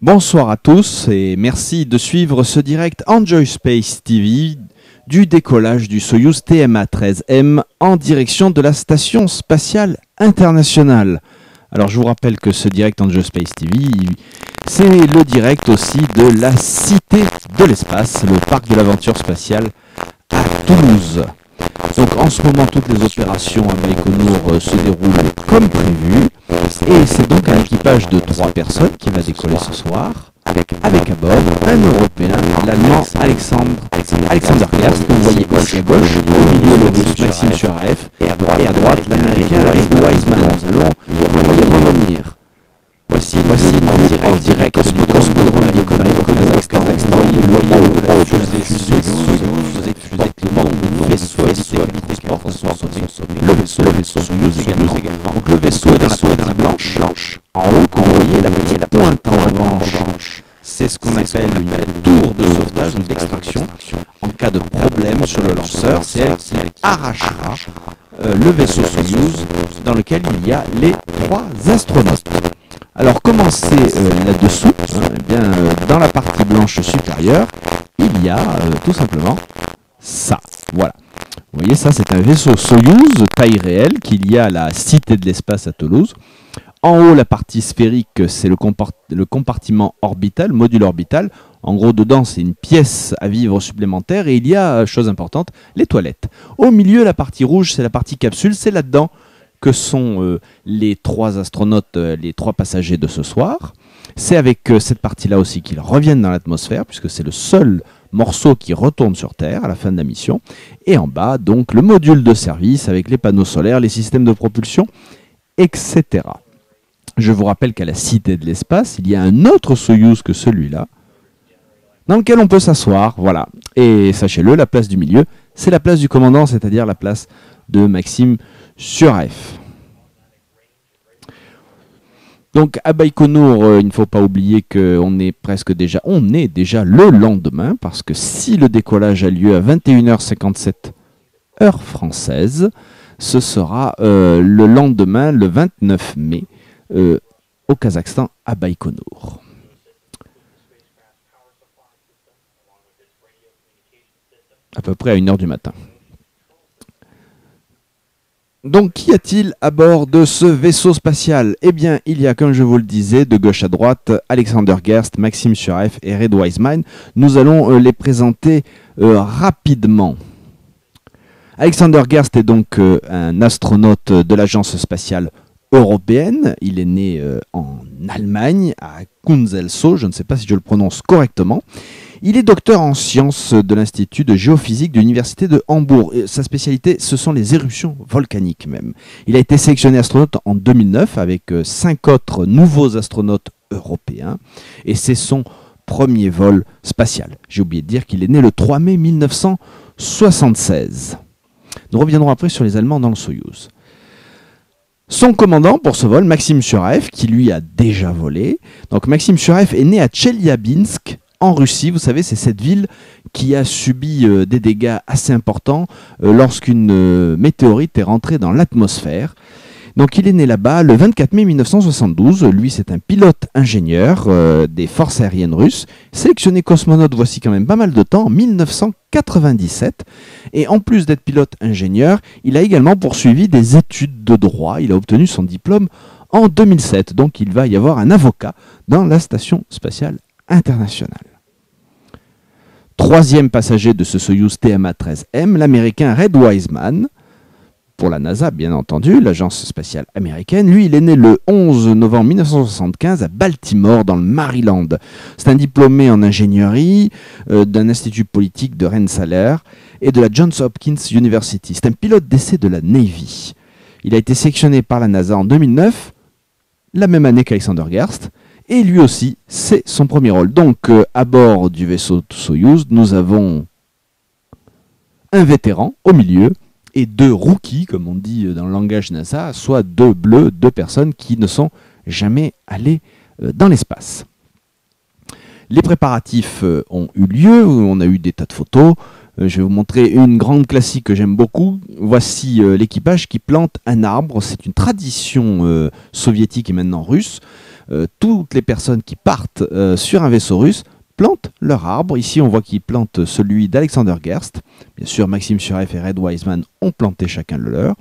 Bonsoir à tous et merci de suivre ce direct Enjoy Space TV du décollage du Soyouz TMA-13M en direction de la Station Spatiale Internationale. Alors je vous rappelle que ce direct Enjoy Space TV, c'est le direct aussi de la Cité de l'Espace, le parc de l'aventure spatiale à Toulouse. Donc en ce moment, toutes les opérations à Baïkonour se déroulent comme prévu. Et c'est donc un équipage de 3 personnes qui va décoller ce soir, avec à bord un Européen, l'Allemand Alexander Gerst, que vous voyez ici à gauche, au milieu le Russe Maxime Suraev, et à droite l'Américain Redo Wiseman. Nous allons y revenir. Voici en direct du cosmodrome de Nikolai au Kazakhstan. Vous voyez le haut de la fusée Soyouz avec le vaisseau habité qui porte son sommet. Le vaisseau Soyouz également. Donc le vaisseau est dans la partie blanche. En haut, quand vous voyez la pointe en revanche, c'est ce qu'on appelle une tour de sauvetage ou d'extraction. En cas de problème sur le lanceur, c'est elle qui arrachera le vaisseau Soyouz dans lequel il y a les 3 astronautes. Alors comment c'est là-dessous dans la partie blanche supérieure, il y a tout simplement ça. Voilà. Vous voyez, ça c'est un vaisseau Soyouz, taille réelle, qu'il y a à la Cité de l'Espace à Toulouse. En haut, la partie sphérique, c'est le compartiment orbital, module orbital. En gros, dedans, c'est une pièce à vivre supplémentaire. Et il y a, chose importante, les toilettes. Au milieu, la partie rouge, c'est la partie capsule. C'est là-dedans que sont les 3 astronautes, les 3 passagers de ce soir. C'est avec cette partie-là aussi qu'ils reviennent dans l'atmosphère, puisque c'est le seul morceau qui retourne sur Terre à la fin de la mission. Et en bas, donc, le module de service avec les panneaux solaires, les systèmes de propulsion, etc. Je vous rappelle qu'à la Cité de l'Espace, il y a un autre Soyouz que celui-là, dans lequel on peut s'asseoir, voilà. Et sachez-le, la place du milieu, c'est la place du commandant, c'est-à-dire la place de Maxime Suraev. Donc à Baïkonour, il ne faut pas oublier qu'on est déjà le lendemain, parce que si le décollage a lieu à 21h57 heure française, ce sera le lendemain, le 29 mai, au Kazakhstan, à Baïkonour. À peu près à 1h du matin. Donc, qu'y a-t-il à bord de ce vaisseau spatial? Eh bien, il y a, comme je vous le disais, de gauche à droite, Alexander Gerst, Maxime Suraev et Redo Wiseman. Nous allons les présenter rapidement. Alexander Gerst est donc un astronaute de l'Agence spatiale européenne. Il est né en Allemagne, à Kunzelso, je ne sais pas si je le prononce correctement. Il est docteur en sciences de l'Institut de géophysique de l'Université de Hambourg. Et sa spécialité, ce sont les éruptions volcaniques même. Il a été sélectionné astronaute en 2009 avec 5 autres nouveaux astronautes européens. Et c'est son premier vol spatial. J'ai oublié de dire qu'il est né le 3 mai 1976. Nous reviendrons après sur les Allemands dans le Soyouz. Son commandant pour ce vol, Maxime Suraev, qui lui a déjà volé. Donc Maxime Suraev est né à Tcheliabinsk, en Russie. Vous savez, c'est cette ville qui a subi des dégâts assez importants lorsqu'une météorite est rentrée dans l'atmosphère. Donc il est né là-bas le 24 mai 1972. Lui, c'est un pilote-ingénieur des forces aériennes russes. Sélectionné cosmonaute, voici quand même pas mal de temps, en 1997. Et en plus d'être pilote-ingénieur, il a également poursuivi des études de droit. Il a obtenu son diplôme en 2007. Donc il va y avoir un avocat dans la Station Spatiale Internationale. 3e passager de ce Soyouz TMA-13M, l'Américain Redo Wiseman, pour la NASA bien entendu, l'agence spatiale américaine. Lui, il est né le 11 novembre 1975 à Baltimore, dans le Maryland. C'est un diplômé en ingénierie d'un institut politique de Rensselaer et de la Johns Hopkins University. C'est un pilote d'essai de la Navy. Il a été sélectionné par la NASA en 2009, la même année qu'Alexander Gerst. Et lui aussi, c'est son premier rôle. Donc, à bord du vaisseau Soyouz, nous avons un vétéran au milieu et 2 rookies, comme on dit dans le langage NASA, soit 2 bleus, 2 personnes qui ne sont jamais allées dans l'espace. Les préparatifs ont eu lieu, on a eu des tas de photos. Je vais vous montrer une grande classique que j'aime beaucoup. Voici l'équipage qui plante un arbre. C'est une tradition soviétique et maintenant russe. toutes les personnes qui partent sur un vaisseau russe plantent leur arbre. Ici, on voit qu'ils plantent celui d'Alexander Gerst. Bien sûr, Maxime Sureff et Red Wiseman ont planté chacun le leur.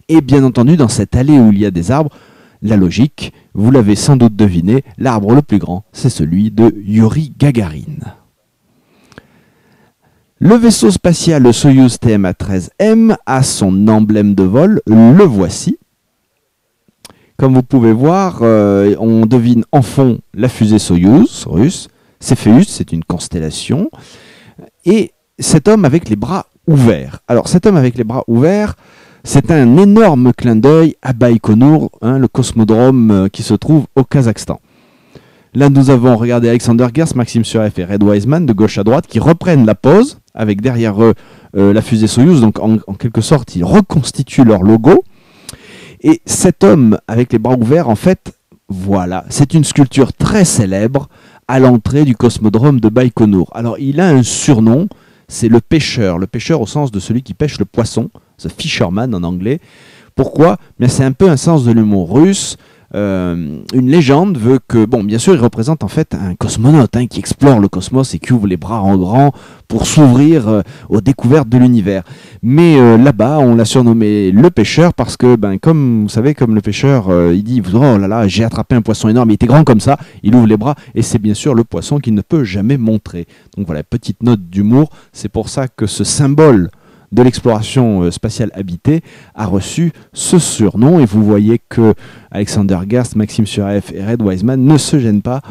Et bien entendu, dans cette allée où il y a des arbres, la logique, vous l'avez sans doute deviné, l'arbre le plus grand, c'est celui de Yuri Gagarin. Le vaisseau spatial le Soyouz TMA-13M a son emblème de vol, le voici. Comme vous pouvez voir, on devine en fond la fusée Soyouz russe. Céphéus, c'est une constellation. Et cet homme avec les bras ouverts. Alors cet homme avec les bras ouverts, c'est un énorme clin d'œil à Baïkonour, le cosmodrome qui se trouve au Kazakhstan. Là, nous avons regardé Alexander Gerst, Maxime Sureff et Red Wiseman de gauche à droite qui reprennent la pose avec derrière eux la fusée Soyouz. Donc en quelque sorte, ils reconstituent leur logo. Et cet homme avec les bras ouverts, en fait, voilà, c'est une sculpture très célèbre à l'entrée du cosmodrome de Baïkonour. Alors, il a un surnom, c'est le pêcheur au sens de celui qui pêche le poisson, the fisherman en anglais. Pourquoi ? Bien, c'est un peu un sens de l'humour russe. Une légende veut que, bon, bien sûr, il représente en fait un cosmonaute qui explore le cosmos et qui ouvre les bras en grand pour s'ouvrir aux découvertes de l'univers. Mais là-bas, on l'a surnommé le pêcheur parce que, comme vous savez, comme le pêcheur, il dit « Oh là là, j'ai attrapé un poisson énorme, il était grand comme ça », il ouvre les bras et c'est bien sûr le poisson qu'il ne peut jamais montrer. Donc voilà, petite note d'humour, c'est pour ça que ce symbole de l'exploration spatiale habitée a reçu ce surnom et vous voyez que Alexander Gerst, Maxime Sureff et Red Wiseman ne se gênent pas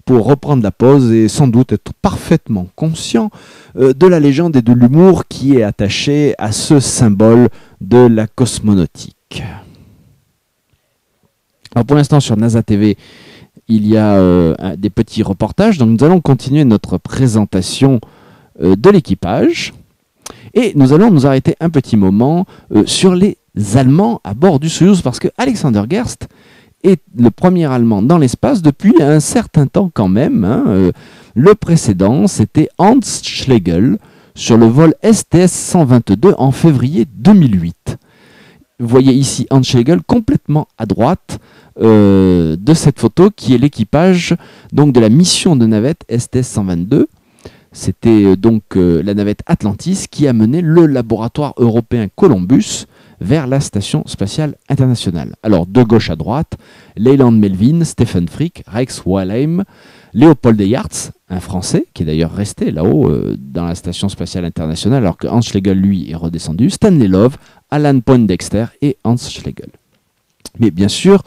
pour reprendre la pose et sans doute être parfaitement conscients de la légende et de l'humour qui est attaché à ce symbole de la cosmonautique. Alors pour l'instant sur NASA TV, il y a des petits reportages, donc nous allons continuer notre présentation de l'équipage. Et nous allons nous arrêter un petit moment sur les Allemands à bord du Soyouz, parce que Alexander Gerst est le premier Allemand dans l'espace depuis un certain temps quand même. Le précédent, c'était Hans Schlegel sur le vol STS-122 en février 2008. Vous voyez ici Hans Schlegel complètement à droite de cette photo qui est l'équipage donc de la mission de navette STS-122. C'était donc la navette Atlantis qui a mené le laboratoire européen Columbus vers la Station spatiale internationale. Alors, de gauche à droite, Leyland Melvin, Stephen Frick, Rex Walheim, Léopold Eyarts, un Français, qui est d'ailleurs resté là-haut dans la Station spatiale internationale, alors que Hans Schlegel, lui, est redescendu, Stanley Love, Alan Poindexter et Hans Schlegel. Mais bien sûr,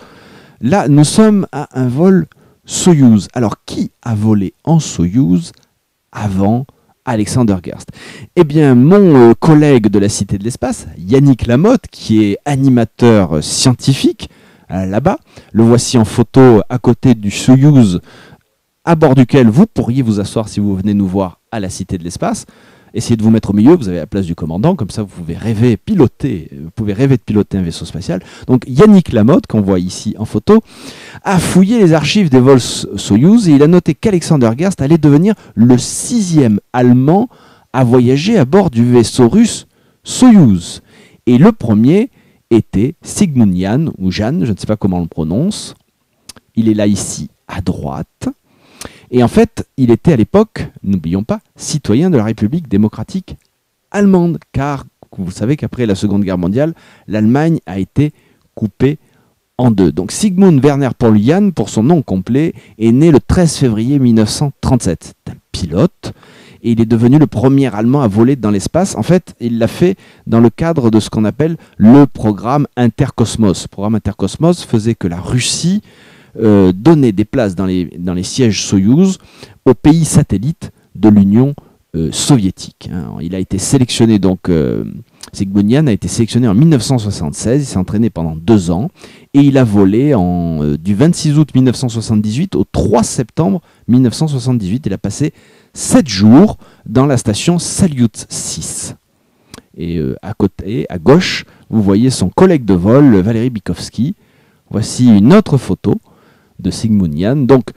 là, nous sommes à un vol Soyouz. Alors, qui a volé en Soyouz avant Alexander Gerst? Eh bien, mon collègue de la Cité de l'Espace, Yannick Lamotte, qui est animateur scientifique là-bas, le voici en photo à côté du Soyouz, à bord duquel vous pourriez vous asseoir si vous venez nous voir à la Cité de l'Espace. Essayez de vous mettre au milieu, vous avez la place du commandant, comme ça vous pouvez rêver de piloter un vaisseau spatial. Donc Yannick Lamotte, qu'on voit ici en photo, a fouillé les archives des vols Soyouz et il a noté qu'Alexander Gerst allait devenir le 6e Allemand à voyager à bord du vaisseau russe Soyouz. Et le premier était Sigmund Jan, ou Jan, je ne sais pas comment on le prononce. Il est là ici à droite. Et en fait, il était à l'époque, n'oublions pas, citoyen de la République démocratique allemande, car vous savez qu'après la Seconde Guerre mondiale, l'Allemagne a été coupée en deux. Donc Sigmund Werner Paul Jan, pour son nom complet, est né le 13 février 1937. C'est un pilote, et il est devenu le premier Allemand à voler dans l'espace. En fait, il l'a fait dans le cadre de ce qu'on appelle le programme Intercosmos. Le programme Intercosmos faisait que la Russie donner des places dans les sièges Soyouz aux pays satellites de l'Union soviétique. Il a été sélectionné, donc Sigmund Jan a été sélectionné en 1976, il s'est entraîné pendant 2 ans et il a volé du 26 août 1978 au 3 septembre 1978. Il a passé 7 jours dans la station Salyut 6. Et à côté, à gauche, vous voyez son collègue de vol, Valéry Bykovsky. Voici une autre photo de Sigmund Jan. Donc,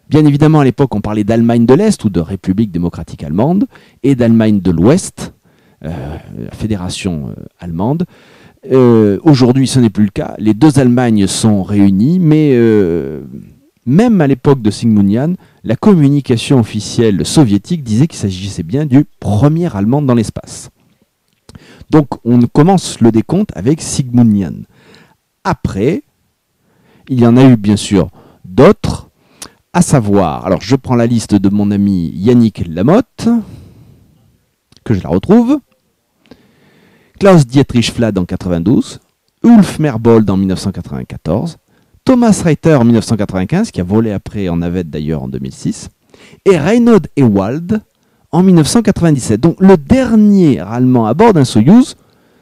bien évidemment, à l'époque, on parlait d'Allemagne de l'Est ou de République démocratique allemande et d'Allemagne de l'Ouest, la fédération allemande. Aujourd'hui, ce n'est plus le cas. Les deux Allemagnes sont réunies, mais même à l'époque de Sigmunyan, la communication officielle soviétique disait qu'il s'agissait bien du premier Allemand dans l'espace. Donc on commence le décompte avec Sigmunyan. Après, il y en a eu bien sûr d'autres, à savoir, alors je prends la liste de mon ami Yannick Lamotte, que je la retrouve, Klaus Dietrich Flade en 92, Ulf Merbold en 1994, Thomas Reiter en 1995, qui a volé après en navette d'ailleurs en 2006, et Reinhold Ewald en 1997. Donc le dernier Allemand à bord d'un Soyouz,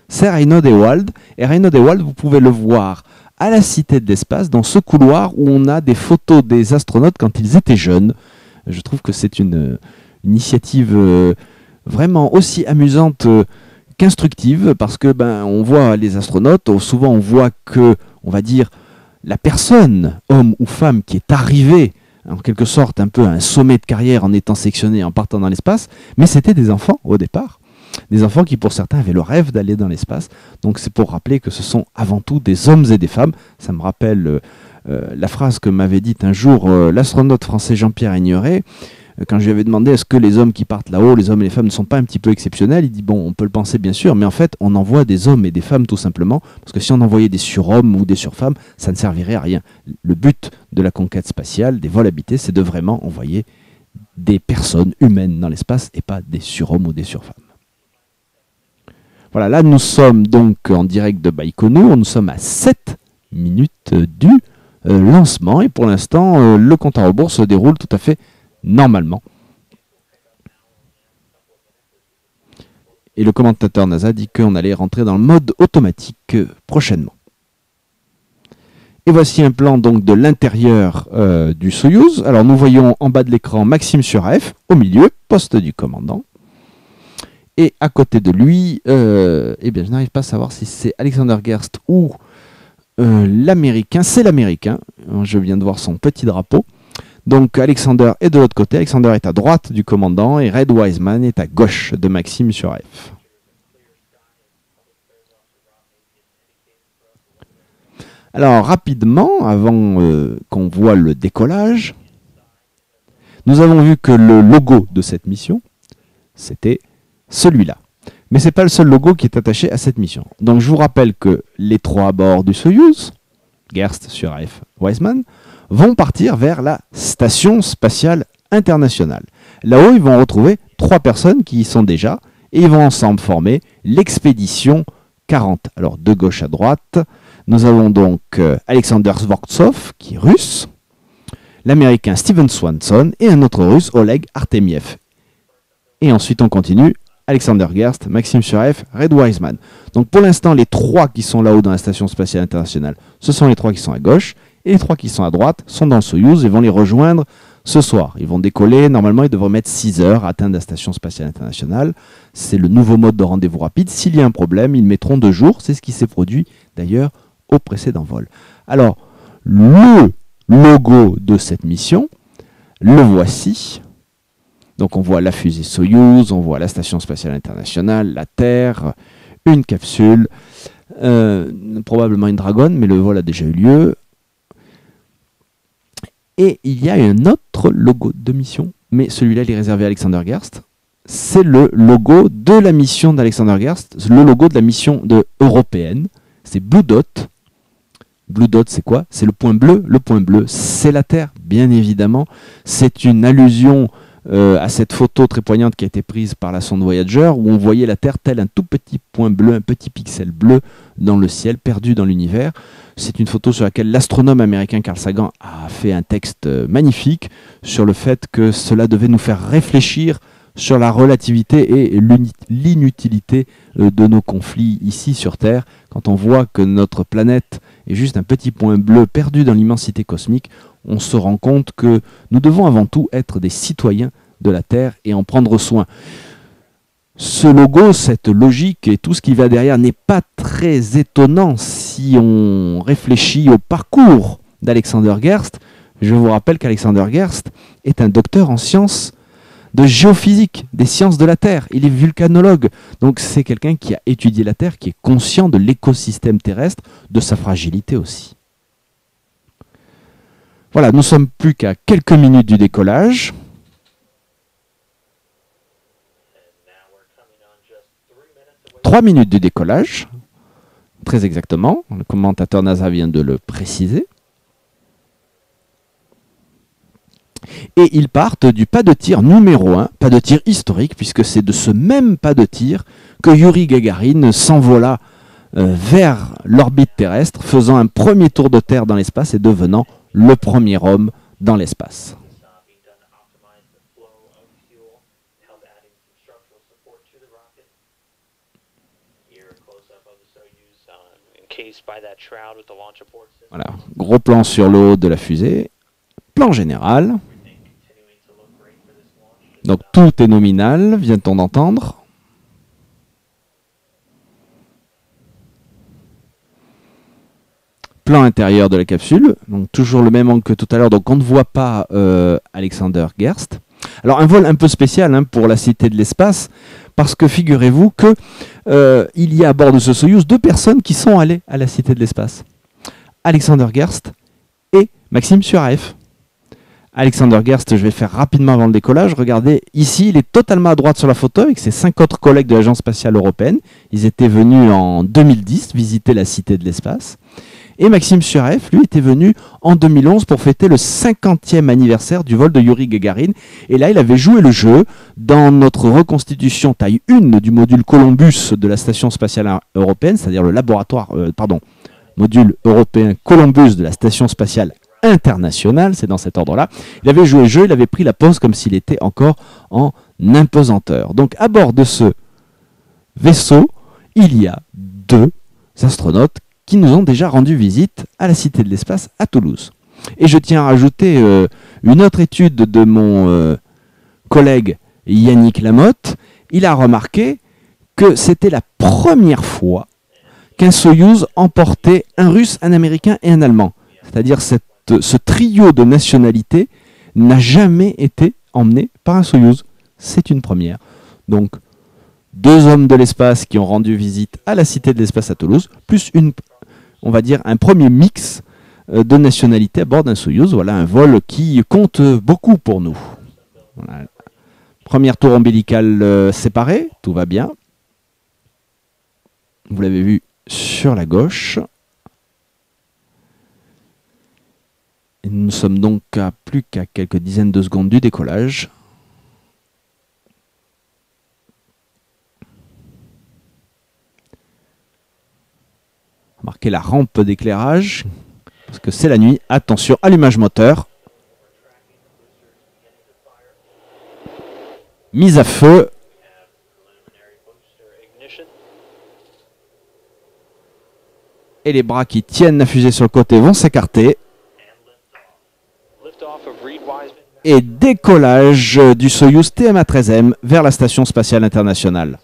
c'est Reinhold Ewald. Et Reinhold Ewald, vous pouvez le voir à la Cité de l'Espace, dans ce couloir où on a des photos des astronautes quand ils étaient jeunes. Je trouve que c'est une initiative vraiment aussi amusante qu'instructive, parce que on voit les astronautes, souvent on voit que, on va dire, la personne, homme ou femme, qui est arrivée en quelque sorte un peu à un sommet de carrière en étant sectionné, en partant dans l'espace, mais c'était des enfants au départ. Des enfants qui pour certains avaient le rêve d'aller dans l'espace. Donc c'est pour rappeler que ce sont avant tout des hommes et des femmes. Ça me rappelle la phrase que m'avait dite un jour l'astronaute français Jean-Pierre Aigneret, quand je lui avais demandé est-ce que les hommes qui partent là-haut, les hommes et les femmes ne sont pas un petit peu exceptionnels. Il dit bon, on peut le penser bien sûr, mais en fait on envoie des hommes et des femmes tout simplement, parce que si on envoyait des surhommes ou des surfemmes, ça ne servirait à rien. Le but de la conquête spatiale, des vols habités, c'est de vraiment envoyer des personnes humaines dans l'espace et pas des surhommes ou des surfemmes. Voilà, là nous sommes donc en direct de Baïkonour, nous sommes à 7 minutes du lancement et pour l'instant le compte à rebours se déroule tout à fait normalement. Et le commentateur NASA dit qu'on allait rentrer dans le mode automatique prochainement. Et voici un plan donc de l'intérieur du Soyouz. Alors nous voyons en bas de l'écran Maxime Suraev, au milieu, poste du commandant. Et à côté de lui, eh bien, je n'arrive pas à savoir si c'est Alexander Gerst ou l'Américain. C'est l'Américain. Je viens de voir son petit drapeau. Donc Alexander est de l'autre côté. Alexander est à droite du commandant et Red Wiseman est à gauche de Maxime Suraev. Alors rapidement, avant qu'on voit le décollage, nous avons vu que le logo de cette mission, c'était celui-là. Mais ce n'est pas le seul logo qui est attaché à cette mission. Donc je vous rappelle que les trois à bord du Soyouz, Gerst, Suraev, Wiseman, vont partir vers la Station Spatiale Internationale. Là-haut, ils vont retrouver 3 personnes qui y sont déjà, et ils vont ensemble former l'expédition 40. Alors de gauche à droite, nous avons donc Alexander Skvortsov, qui est russe, l'Américain Steven Swanson, et un autre russe, Oleg Artemiev. Et ensuite on continue, Alexander Gerst, Maxime Suraev, Red Wiseman. Donc pour l'instant, les 3 qui sont là-haut dans la Station Spatiale Internationale, ce sont les 3 qui sont à gauche, et les 3 qui sont à droite sont dans le Soyouz et vont les rejoindre ce soir. Ils vont décoller, normalement ils devraient mettre 6 heures à atteindre la Station Spatiale Internationale. C'est le nouveau mode de rendez-vous rapide. S'il y a un problème, ils mettront 2 jours. C'est ce qui s'est produit d'ailleurs au précédent vol. Alors, le logo de cette mission, le voici. Donc on voit la fusée Soyouz, on voit la Station Spatiale Internationale, la Terre, une capsule, probablement une Dragon, mais le vol a déjà eu lieu. Et il y a un autre logo de mission, mais celui-là il est réservé à Alexander Gerst. C'est le logo de la mission d'Alexander Gerst, le logo de la mission européenne. C'est Blue Dot. Blue Dot, c'est quoi? C'est le point bleu. Le point bleu, c'est la Terre, bien évidemment. C'est une allusion à cette photo très poignante qui a été prise par la sonde Voyager, où on voyait la Terre tel un tout petit point bleu, un petit pixel bleu dans le ciel, perdu dans l'univers. C'est une photo sur laquelle l'astronome américain Carl Sagan a fait un texte magnifique sur le fait que cela devait nous faire réfléchir sur la relativité et l'inutilité de nos conflits ici sur Terre. Quand on voit que notre planète est juste un petit point bleu perdu dans l'immensité cosmique, on se rend compte que nous devons avant tout être des citoyens de la Terre et en prendre soin. Ce logo, cette logique et tout ce qui va derrière n'est pas très étonnant si on réfléchit au parcours d'Alexander Gerst. Je vous rappelle qu'Alexander Gerst est un docteur en sciences de géophysique, des sciences de la Terre. Il est vulcanologue, donc c'est quelqu'un qui a étudié la Terre, qui est conscient de l'écosystème terrestre, de sa fragilité aussi. Voilà, nous sommes plus qu'à quelques minutes du décollage. Trois minutes du décollage, très exactement. Le commentateur NASA vient de le préciser. Et ils partent du pas de tir numéro 1, pas de tir historique, puisque c'est de ce même pas de tir que Yuri Gagarin s'envola vers l'orbite terrestre, faisant un premier tour de Terre dans l'espace et devenant le premier homme dans l'espace. Voilà, gros plan sur le haut de la fusée, plan général. Donc tout est nominal, vient-on d'entendre. Plan intérieur de la capsule, donc toujours le même angle que tout à l'heure, donc on ne voit pas Alexander Gerst. Alors un vol un peu spécial hein, pour la Cité de l'Espace, parce que figurez-vous que il y a à bord de ce Soyouz deux personnes qui sont allées à la Cité de l'Espace. Alexander Gerst et Maxime Suarev. Alexander Gerst, je vais faire rapidement avant le décollage. Regardez, ici, il est totalement à droite sur la photo avec ses 5 autres collègues de l'Agence spatiale européenne. Ils étaient venus en 2010 visiter la Cité de l'Espace. Et Maxime Suarev, lui, était venu en 2011 pour fêter le 50e anniversaire du vol de Yuri Gagarin. Et là, il avait joué le jeu dans notre reconstitution taille 1 du module Columbus de la Station spatiale européenne, c'est-à-dire le laboratoire, module européen Columbus de la Station spatiale internationale, c'est dans cet ordre-là. Il avait joué le jeu, il avait pris la pose comme s'il était encore en impesanteur. Donc, à bord de ce vaisseau, il y a deux astronautes qui nous ont déjà rendu visite à la Cité de l'Espace à Toulouse. Et je tiens à rajouter une autre étude de mon collègue Yannick Lamotte. Il a remarqué que c'était la première fois qu'un Soyouz emportait un Russe, un Américain et un Allemand. C'est-à-dire ce trio de nationalités n'a jamais été emmené par un Soyouz. C'est une première. Donc, deux hommes de l'espace qui ont rendu visite à la Cité de l'Espace à Toulouse, plus on va dire un premier mix de nationalités à bord d'un Soyouz. Voilà un vol qui compte beaucoup pour nous. Voilà. Première tour ombilicale séparée, tout va bien. Vous l'avez vu sur la gauche. Et nous sommes donc à plus qu'à quelques dizaines de secondes du décollage. Remarquez la rampe d'éclairage, parce que c'est la nuit. Attention, allumage moteur. Mise à feu. Et les bras qui tiennent la fusée sur le côté vont s'écarter. Et décollage du Soyouz TMA-13M vers la Station spatiale internationale.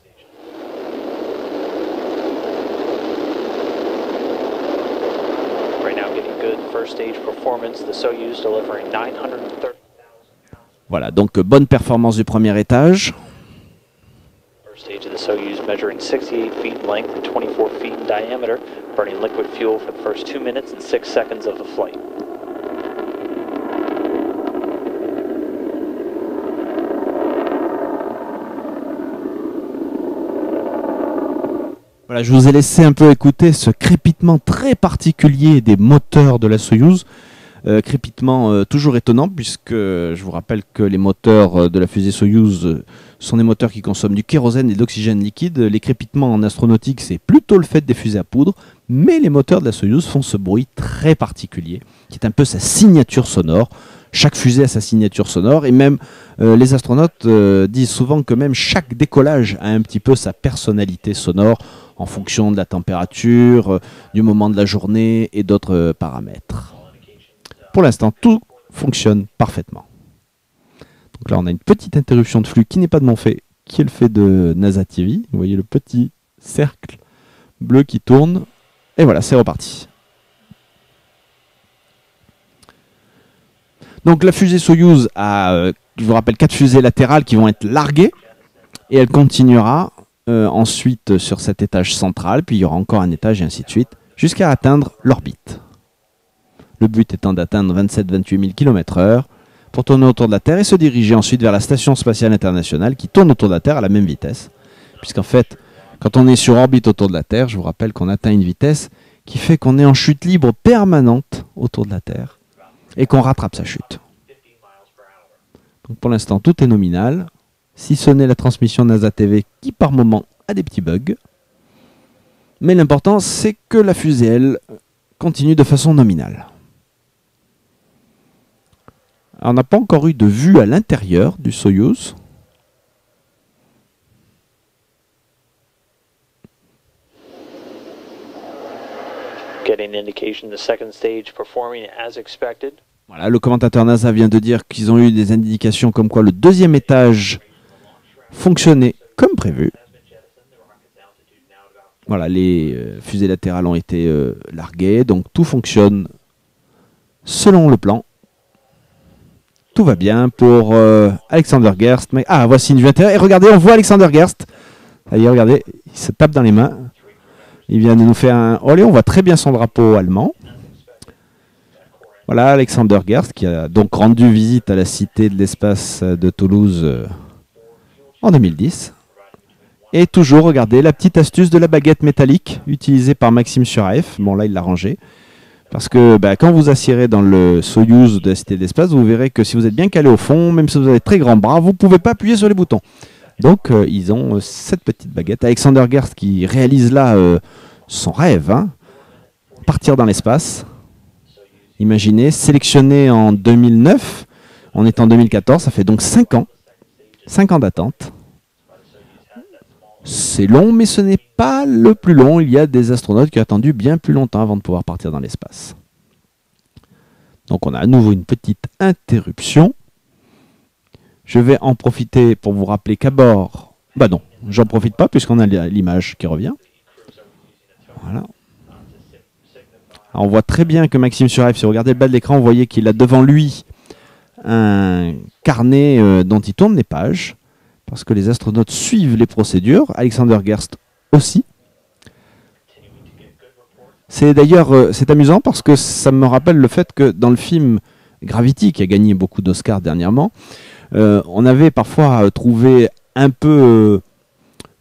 Voilà, donc bonne performance du premier étage. Stage of the Soyuz measuring 68 feet in length and 24 feet in diameter, burning liquid fuel for the first 2 minutes and 6 seconds of the flight. Voilà, je vous ai laissé un peu écouter ce crépitement très particulier des moteurs de la Soyouz. Crépitement toujours étonnant, puisque je vous rappelle que les moteurs de la fusée Soyouz sont des moteurs qui consomment du kérosène et de l'oxygène liquide. Les crépitements en astronautique, c'est plutôt le fait des fusées à poudre, mais les moteurs de la Soyouz font ce bruit très particulier, qui est un peu sa signature sonore. Chaque fusée a sa signature sonore, et même les astronautes disent souvent que même chaque décollage a un petit peu sa personnalité sonore, en fonction de la température, du moment de la journée et d'autres paramètres. Pour l'instant, tout fonctionne parfaitement. Donc là, on a une petite interruption de flux qui n'est pas de mon fait, qui est le fait de NASA TV. Vous voyez le petit cercle bleu qui tourne. Et voilà, c'est reparti. Donc la fusée Soyouz a, je vous rappelle, 4 fusées latérales qui vont être larguées. Et elle continuera ensuite sur cet étage central. Puis il y aura encore un étage et ainsi de suite, jusqu'à atteindre l'orbite. Le but étant d'atteindre 27-28 000 km/h pour tourner autour de la Terre et se diriger ensuite vers la Station Spatiale Internationale qui tourne autour de la Terre à la même vitesse. Puisqu'en fait, quand on est sur orbite autour de la Terre, je vous rappelle qu'on atteint une vitesse qui fait qu'on est en chute libre permanente autour de la Terre et qu'on rattrape sa chute. Donc pour l'instant, tout est nominal, si ce n'est la transmission NASA TV qui par moment a des petits bugs. Mais l'important, c'est que la fusée, elle, continue de façon nominale. Alors, on n'a pas encore eu de vue à l'intérieur du Soyouz. Getting indication the second stage performing as expected. Voilà, le commentateur NASA vient de dire qu'ils ont eu des indications comme quoi le deuxième étage fonctionnait comme prévu. Voilà, les fusées latérales ont été larguées, donc tout fonctionne selon le plan. Tout va bien pour Alexander Gerst. Ah, voici une vue intérieure. Et regardez, on voit Alexander Gerst. Allez, regardez, il se tape dans les mains. Il vient de nous faire un... Oh, allez, on voit très bien son drapeau allemand. Voilà, Alexander Gerst qui a donc rendu visite à la Cité de l'Espace de Toulouse en 2010. Et toujours, regardez, la petite astuce de la baguette métallique utilisée par Maxime Suraev. Bon, là, il l'a rangée. Parce que quand vous assiérez dans le Soyouz de la Cité de l'Espace, vous verrez que si vous êtes bien calé au fond, même si vous avez très grands bras, vous ne pouvez pas appuyer sur les boutons. Donc, ils ont cette petite baguette. Alexander Gerst qui réalise là son rêve, hein, partir dans l'espace. Imaginez, sélectionné en 2009, on est en 2014, ça fait donc 5 ans. 5 ans d'attente. C'est long, mais ce n'est pas le plus long. Il y a des astronautes qui ont attendu bien plus longtemps avant de pouvoir partir dans l'espace. Donc on a à nouveau une petite interruption. Je vais en profiter pour vous rappeler qu'à bord... Bah non, j'en profite pas puisqu'on a l'image qui revient. Voilà. Alors on voit très bien que Maxime Suraev, si vous regardez le bas de l'écran, vous voyez qu'il a devant lui un carnet dont il tourne les pages. Parce que les astronautes suivent les procédures, Alexander Gerst aussi. C'est d'ailleurs c'est amusant parce que ça me rappelle le fait que dans le film Gravity, qui a gagné beaucoup d'Oscars dernièrement, on avait parfois trouvé un peu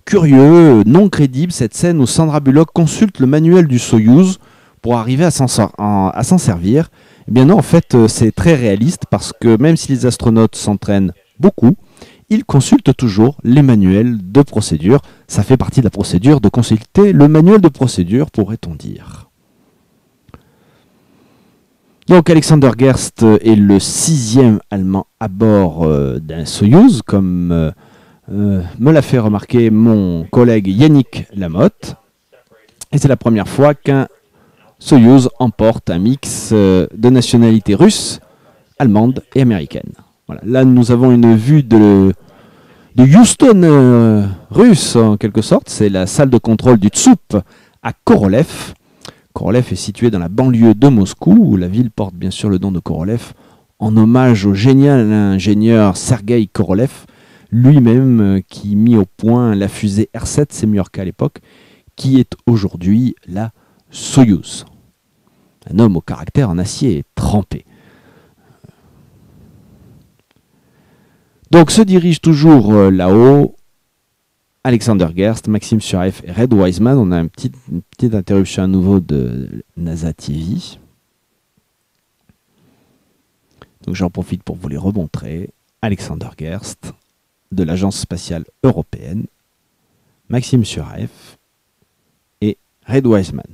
curieux, non crédible, cette scène où Sandra Bullock consulte le manuel du Soyouz pour arriver à s'en servir. Eh bien non, en fait, c'est très réaliste parce que même si les astronautes s'entraînent beaucoup, ils consultent toujours les manuels de procédure. Ça fait partie de la procédure de consulter le manuel de procédure, pourrait-on dire. Donc Alexander Gerst est le 6e Allemand à bord d'un Soyouz, comme me l'a fait remarquer mon collègue Yannick Lamotte. Et c'est la première fois qu'un Soyouz emporte un mix de nationalités russes, allemandes et américaines. Voilà. Là, nous avons une vue de Houston russe, en quelque sorte. C'est la salle de contrôle du Tsup à Korolev. Korolev est situé dans la banlieue de Moscou, où la ville porte bien sûr le nom de Korolev, en hommage au génial ingénieur Sergei Korolev, lui-même qui mit au point la fusée R-7, c'est Semyorka à l'époque, qui est aujourd'hui la Soyouz. Un homme au caractère en acier trempé. Donc se dirige toujours là-haut Alexander Gerst, Maxime Suraev et Red Wiseman. On a une petite interruption à nouveau de NASA TV. Donc j'en profite pour vous les remontrer. Alexander Gerst de l'Agence spatiale européenne, Maxime Suraev et Red Wiseman.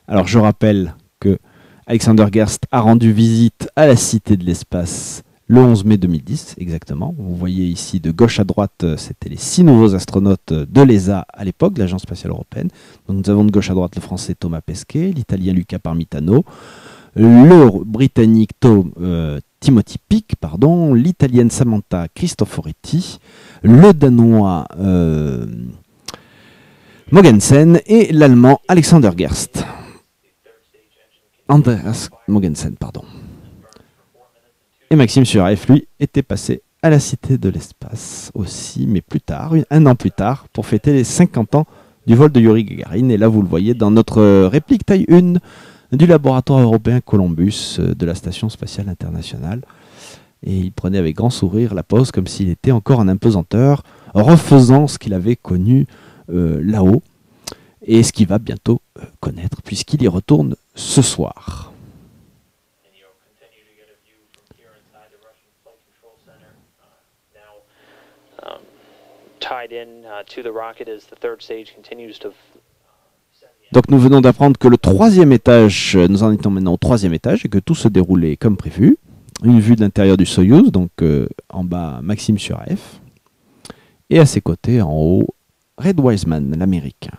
Alors je rappelle que Alexander Gerst a rendu visite à la Cité de l'Espace le 11 mai 2010, exactement. Vous voyez ici de gauche à droite, c'était les 6 nouveaux astronautes de l'ESA à l'époque, de l'Agence spatiale européenne. Donc nous avons de gauche à droite le français Thomas Pesquet, l'italien Luca Parmitano, le britannique Timothy Peake, l'italienne Samantha Cristoforetti, le danois Mogensen et l'allemand Alexander Gerst. Andreas Mogensen, pardon. Et Maxime Suraev, lui, était passé à la Cité de l'Espace aussi, mais plus tard, un an plus tard, pour fêter les 50 ans du vol de Yuri Gagarin. Et là, vous le voyez dans notre réplique taille 1 du laboratoire européen Columbus de la Station spatiale internationale. Et il prenait avec grand sourire la pose comme s'il était encore un impesanteur, refaisant ce qu'il avait connu là-haut et ce qu'il va bientôt connaître puisqu'il y retourne ce soir. Donc nous venons d'apprendre que le troisième étage, nous en étions maintenant au troisième étage et que tout se déroulait comme prévu. Une vue de l'intérieur du Soyouz, donc en bas Maxime Surev, et à ses côtés en haut Red Wiseman, l'américain.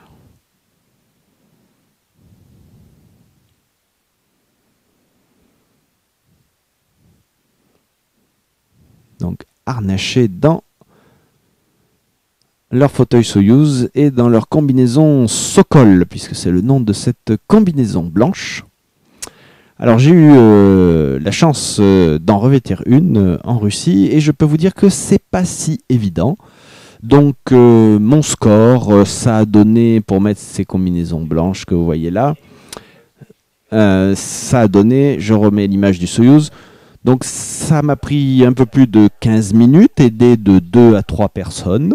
Donc harnachés dans leur fauteuil Soyouz et dans leur combinaison Sokol, puisque c'est le nom de cette combinaison blanche. Alors j'ai eu la chance d'en revêtir une en Russie et je peux vous dire que c'est pas si évident. Donc mon score, ça a donné, pour mettre ces combinaisons blanches que vous voyez là, ça a donné, je remets l'image du Soyouz, donc ça m'a pris un peu plus de 15 minutes, aidé de 2 à 3 personnes.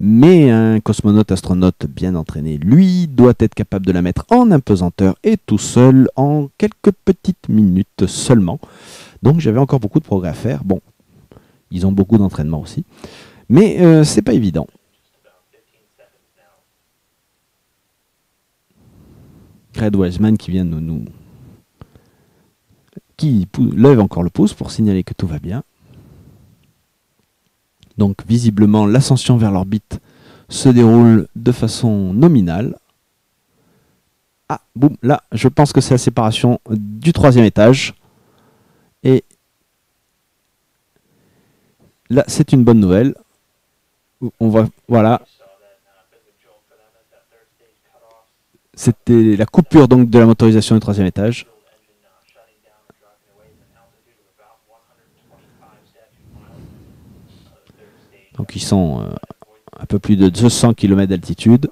Mais un cosmonaute astronaute bien entraîné, lui, doit être capable de la mettre en impesanteur et tout seul en quelques petites minutes seulement. Donc j'avais encore beaucoup de progrès à faire. Bon, ils ont beaucoup d'entraînement aussi, mais c'est pas évident. Red Wiseman qui vient qui lève encore le pouce pour signaler que tout va bien. Donc visiblement l'ascension vers l'orbite se déroule de façon nominale. Ah, boum, là je pense que c'est la séparation du troisième étage. Et là c'est une bonne nouvelle. On va, voilà. C'était la coupure donc de la motorisation du troisième étage. Donc ils sont un peu plus de 200 km d'altitude.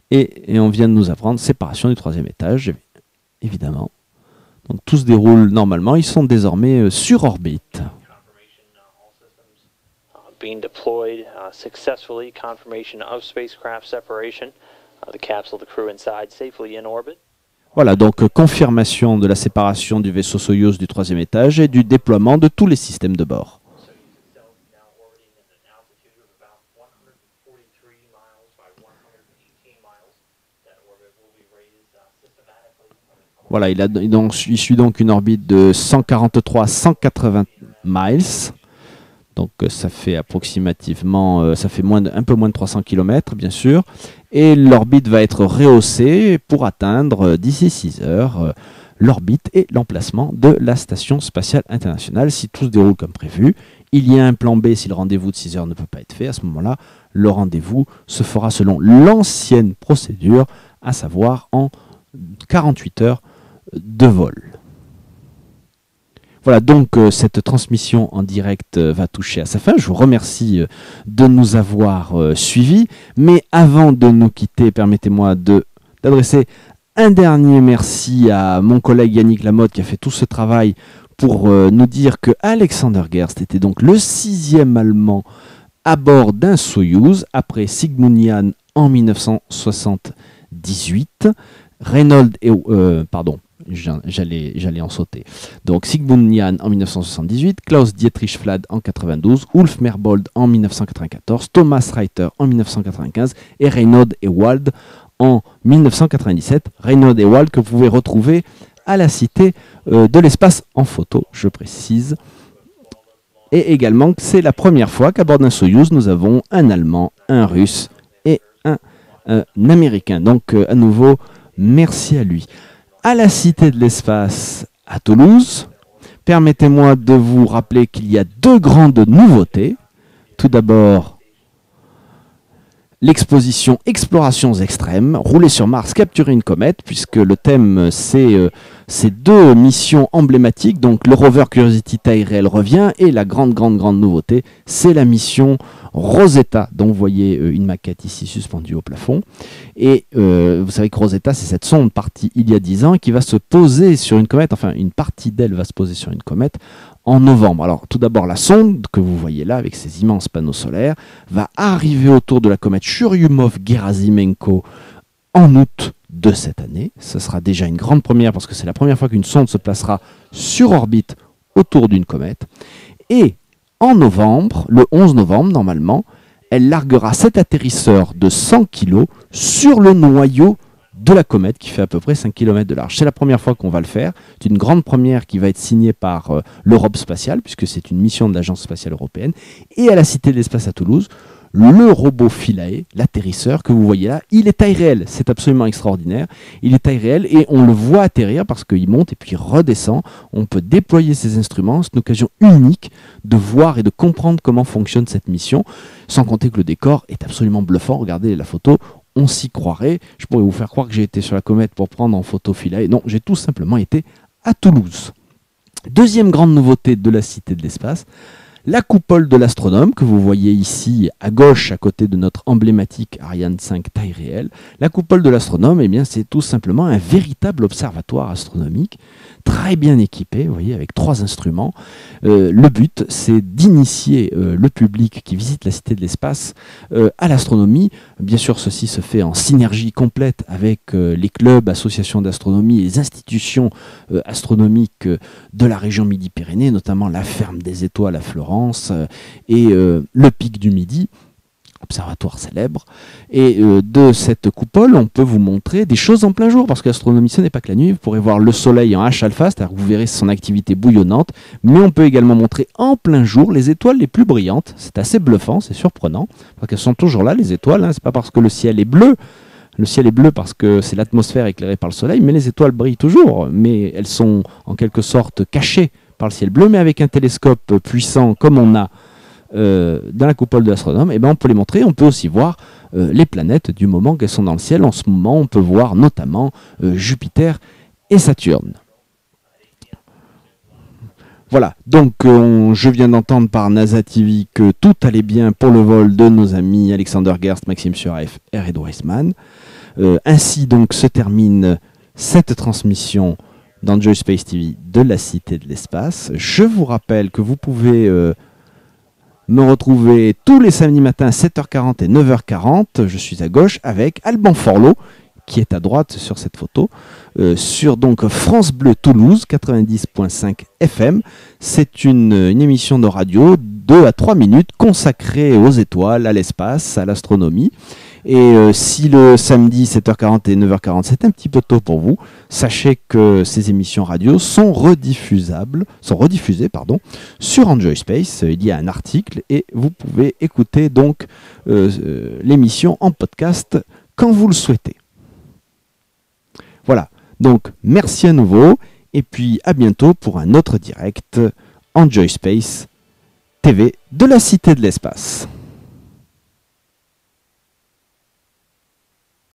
Et on vient de nous apprendre séparation du troisième étage, évidemment. Donc tout se déroule normalement. Ils sont désormais sur orbite. Being deployed successfully, confirmation of spacecraft separation, the capsule, the crew inside safely in orbit. Voilà, donc confirmation de la séparation du vaisseau Soyouz du troisième étage et du déploiement de tous les systèmes de bord. Voilà, il suit donc une orbite de 143-180 miles. Donc ça fait approximativement, un peu moins de 300 km bien sûr. Et l'orbite va être rehaussée pour atteindre d'ici 6 heures l'orbite et l'emplacement de la Station spatiale internationale si tout se déroule comme prévu. Il y a un plan B si le rendez-vous de 6 heures ne peut pas être fait. À ce moment-là, le rendez-vous se fera selon l'ancienne procédure, à savoir en 48 heures de vol. Voilà, donc cette transmission en direct va toucher à sa fin. Je vous remercie de nous avoir suivis. Mais avant de nous quitter, permettez-moi d'adresser un dernier merci à mon collègue Yannick Lamotte qui a fait tout ce travail pour nous dire que Alexander Gerst était donc le 6e Allemand à bord d'un Soyouz après Sigmund Jähn en 1978. Reynolds et... J'allais en sauter. Donc Sigmund Jähn en 1978, Klaus Dietrich Flad en 92, Ulf Merbold en 1994, Thomas Reiter en 1995 et Reynolds et Wald en 1997. Reynolds et Wald que vous pouvez retrouver à la Cité de l'Espace en photo, je précise. Et également, c'est la première fois qu'à bord d'un Soyouz, nous avons un Allemand, un Russe et un Américain. Donc à nouveau, merci à lui. À la Cité de l'Espace à Toulouse, permettez-moi de vous rappeler qu'il y a 2 grandes nouveautés. Tout d'abord, l'exposition Explorations extrêmes, rouler sur Mars, capturer une comète, puisque le thème c'est ces deux missions emblématiques. Donc le rover Curiosity Tyrrell revient, et la grande nouveauté, c'est la mission Rosetta, dont vous voyez une maquette ici suspendue au plafond. Et vous savez que Rosetta, c'est cette sonde partie il y a 10 ans qui va se poser sur une comète, enfin une partie d'elle va se poser sur une comète en novembre. Alors tout d'abord, la sonde que vous voyez là avec ses immenses panneaux solaires va arriver autour de la comète Churyumov-Gerasimenko en août de cette année. Ce sera déjà une grande première parce que c'est la première fois qu'une sonde se placera sur orbite autour d'une comète. Et en novembre, le 11 novembre normalement, elle larguera cet atterrisseur de 100 kg sur le noyau de la comète qui fait à peu près 5 km de large. C'est la première fois qu'on va le faire. C'est une grande première qui va être signée par l'Europe spatiale, puisque c'est une mission de l'Agence spatiale européenne. Et à la Cité de l'Espace à Toulouse, le robot Philae, l'atterrisseur que vous voyez là, il est taille réelle. C'est absolument extraordinaire. Il est taille réelle et on le voit atterrir parce qu'il monte et puis redescend. On peut déployer ses instruments. C'est une occasion unique de voir et de comprendre comment fonctionne cette mission. Sans compter que le décor est absolument bluffant. Regardez la photo. On s'y croirait. Je pourrais vous faire croire que j'ai été sur la comète pour prendre en photo Philae. Non, j'ai tout simplement été à Toulouse. Deuxième grande nouveauté de la Cité de l'Espace, la coupole de l'astronome que vous voyez ici à gauche à côté de notre emblématique Ariane 5 taille réelle. La coupole de l'astronome, eh bien, c'est tout simplement un véritable observatoire astronomique très bien équipé, vous voyez, avec 3 instruments. Le but, c'est d'initier le public qui visite la Cité de l'Espace à l'astronomie. Bien sûr, ceci se fait en synergie complète avec les clubs, associations d'astronomie et les institutions astronomiques de la région Midi-Pyrénées, notamment la Ferme des Étoiles à Florence et le Pic du Midi, observatoire célèbre. Et de cette coupole, on peut vous montrer des choses en plein jour, parce que l'astronomie, ce n'est pas que la nuit. Vous pourrez voir le soleil en H-alpha, c'est-à-dire que vous verrez son activité bouillonnante, mais on peut également montrer en plein jour les étoiles les plus brillantes. C'est assez bluffant, c'est surprenant, parce qu'elles sont toujours là, les étoiles, hein. C'est pas parce que le ciel est bleu. Le ciel est bleu parce que c'est l'atmosphère éclairée par le soleil, mais les étoiles brillent toujours, mais elles sont en quelque sorte cachées par le ciel bleu, mais avec un télescope puissant comme on a dans la coupole de l'astronome, eh ben on peut les montrer. On peut aussi voir les planètes du moment qu'elles sont dans le ciel. En ce moment, on peut voir notamment Jupiter et Saturne. Voilà, donc je viens d'entendre par NASA TV que tout allait bien pour le vol de nos amis Alexander Gerst, Maxime Sureff et Edouard Weissman. Ainsi donc se termine cette transmission d'Enjoy Space TV de la Cité de l'Espace. Je vous rappelle que vous pouvez me retrouver tous les samedis matins à 7h40 et 9h40. Je suis à gauche avec Alban Forlot, qui est à droite sur cette photo, sur donc France Bleu Toulouse 90.5 FM. C'est une émission de radio 2 à 3 minutes consacrée aux étoiles, à l'espace, à l'astronomie. Et si le samedi 7h40 et 9h40 c'est un petit peu tôt pour vous, sachez que ces émissions radio sont rediffusées sur Enjoy Space. Il y a un article et vous pouvez écouter donc l'émission en podcast quand vous le souhaitez. Voilà, donc merci à nouveau et puis à bientôt pour un autre direct Enjoy Space TV de la Cité de l'Espace.